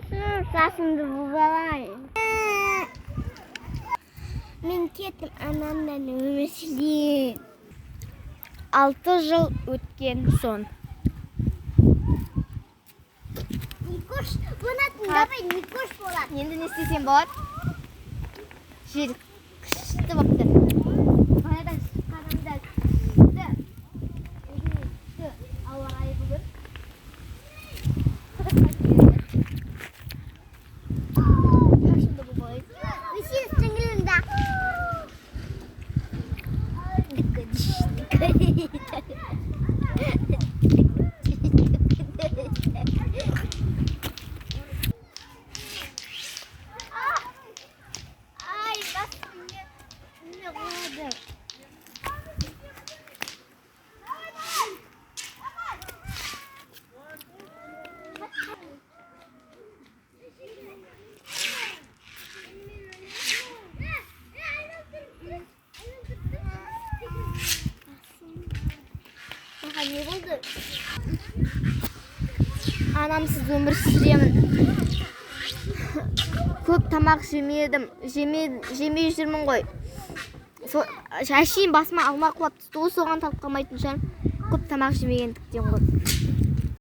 жасымды бұзалайын. Мен кеттім анамдан өмір сүрейін. 6 жыл өткен соң. Никош болатын, давай Никош болады. Енді не істесем болады? Жер күшті бопты. Қанадан шыққанымда күшті. Ауа райы бүгін. Шашымды бұлбай. Өсен сіңілімді. Ай, басым не қылады. Не болды? Анамсыз өмір сүремін. Көп тамақ жемей жүрмін ғой. Әшейін басыма алма құлап түсті ғой, соған талып қалмайтын шығармын. Көп тамақ жемегендіктен ғой.